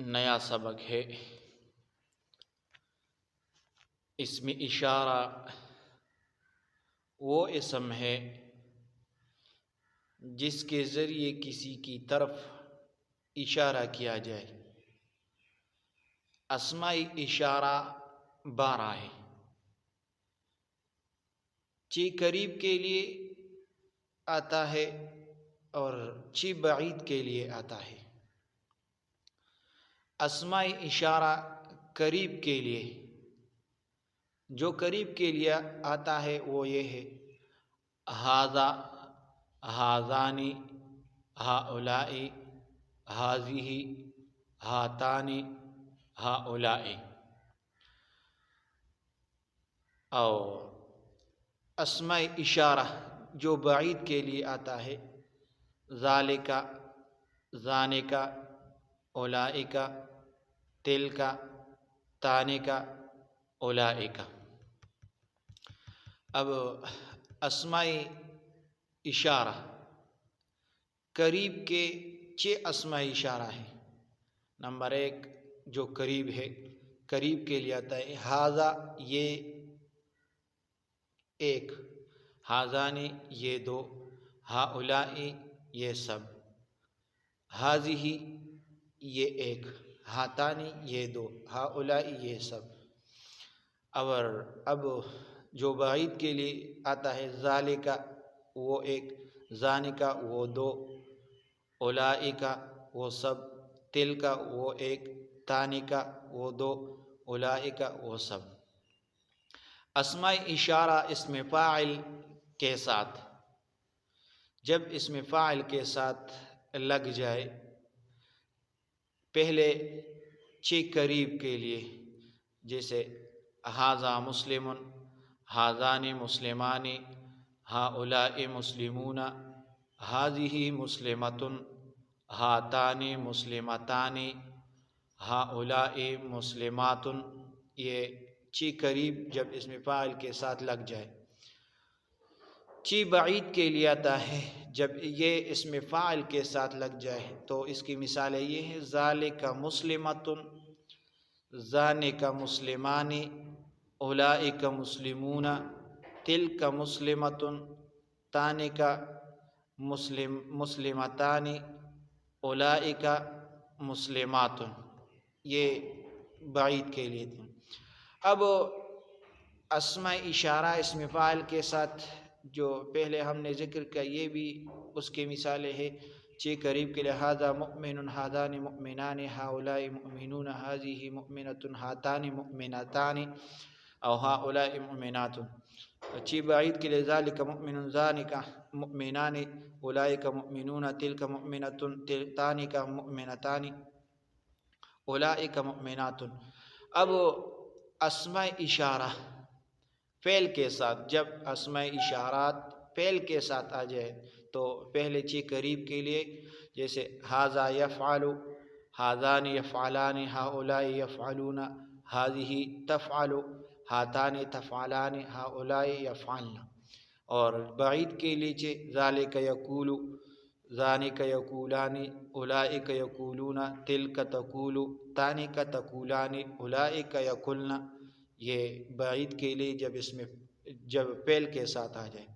نیا سبق ہے۔ اسم اشارہ وہ اسم ہے جس کے ذریعے کسی کی طرف اشارہ کیا جائے۔ اسماء اشارہ 12 ہے۔ چی قریب کے لیے آتا ہے اور چی بعید کے لیے آتا ہے۔ اسماء اشارہ قریب کے لیے جو قریب کے لیے آتا ہے وہ یہ ہے: ھذا، ھذانی، ھؤلاء، ھذہ، ھاتان، ھؤلاء۔ اور اسماء اشارہ جو بعید کے لیے آتا ہے: ذالک، ذانک، اولئک، تلک، تانک، اولئک۔ اب اسماء اشارہ قریب کے 6 اسماء اشارہ ہیں۔ نمبر 1 جو قریب ہے، قریب کے لیے آتا ہے: ھذا یہ 1، ھذان یہ 2، ھؤلاء یہ سب، ھذہ یہ 1، ھاتان یہ 2، ھؤلاء یہ سب۔ اور اب جو بعید کے لیے آتا ہے: ذالک وہ 1، ذانک وہ 2، اولئک وہ سب، تلک وہ 1، تانک وہ 2، اولئک وہ سب۔ اسماء اشارہ اسم فاعل کے ساتھ، جب اسم فاعل کے ساتھ لگ جائے، پہلے 6 قریب کے لیے، جیسے ھذا مسلم، ھذان مسلمان، ھؤلاء مسلمون، ھذہ مسلمۃ، ھاتان مسلمتان، ھؤلاء مسلمات۔ یہ 6 قریب جب اسم فاعل کے ساتھ لگ جائے۔ چی بعید کے لیے آتا ہے، جب یہ اسم فاعل کے ساتھ لگ جائے تو اس کی مثالیں یہ ہیں: ذالک مسلمۃ، ذانک مسلمان، اولئک مسلمون، تلک مسلمۃ، تانک مسلمتان، اولئک مسلمات۔ یہ بعید کے لیے تھے۔ اب اسماء اشارہ اسم فاعل کے ساتھ جو پہلے ہم نے ذکر کیا، یہ بھی اس کی مثالیں ہیں 6 قریب کے لیے: ھذا مؤمن، ھذان مؤمنان، ھؤلاء مؤمنون، ھذہ مؤمنۃ، ھاتان مؤمنتان، اور ھؤلاء مؤمنات۔ 6 بعید کے لیے: ذالک مؤمن، ذانک مؤمنان، اولئک مؤمنون، تلک مؤمنۃ، تانک مؤمنتان، اولئک مؤمنات۔ اب اسماء اشارہ فعل کے ساتھ، جب اسماء اشارات فعل کے ساتھ آ جائے تو پہلے 6 قریب کے لیے، جیسے ھذا یفعل، ھذان یفعلان، ھؤلاء یفعلون، ھذہ تفعل، ھاتان تفعلان، ھؤلاء یفعلن۔ اور بعید کے لیے: ذالک یقول، ذانک یقولان، اولئک یقولون، تلک تقول، تانک تقولان، اولئک یقولن۔ یہ بعید کے لیے جب فعل کے ساتھ آ جائے۔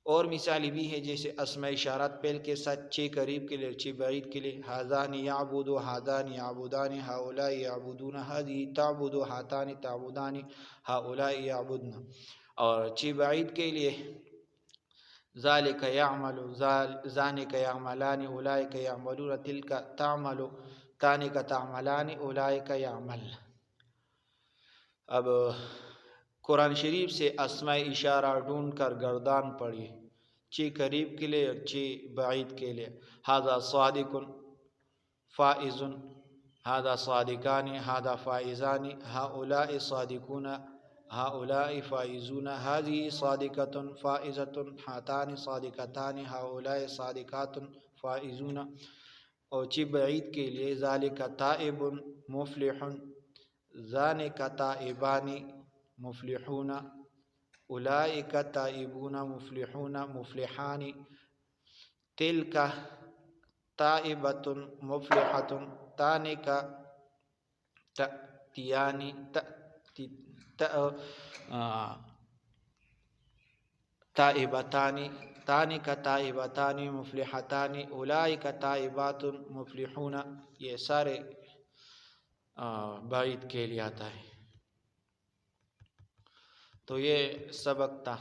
اور مثال بھی ہے، جیسے اسماء اشارات فعل کے ساتھ 6 قریب کے لیے، 6 بعید کے لیے: ھذان یعبد، ھذان یعبدان، ھؤلاء یعبدون، ھذہ تعبد، ھاتان تعبدان، ھؤلاء یعبدن۔ اور 6 بعید کے لیے: ذالک یعمل، ذانک یعملان، اولئک یعملون، تلک تعمل، تانک تعملان، اولئک یعملن۔ اب قرآن شریف سے اسماء اشارہ ڈھونڈ کر گردان پڑھیے، 6 قریب کے لیے اور 6 بعید کے لیے: ھذا صادق، فائز، ھذا صادقان، ھذا فائزان، ھؤلاء صادقون، ھؤلاء فائزون، ھذہ صادقۃ فائزۃ، ھاتان صادقتان، ھؤلاء صادقات فائزون۔ اور 6 بعید کے لیے: ذالک تائب مفلح، ذانک تائبان مفلحون، اولئک تائبون مفلحون مفلحان، تلک تائبۃ مفلحۃ، تانک تأتیانی تائبتانی، تانی کا تائبتانی مفلحتانی، اولئک تائبات مفلحون، یہ سارے بعید کے لیے آتا ہے۔ تو یہ سبق تھا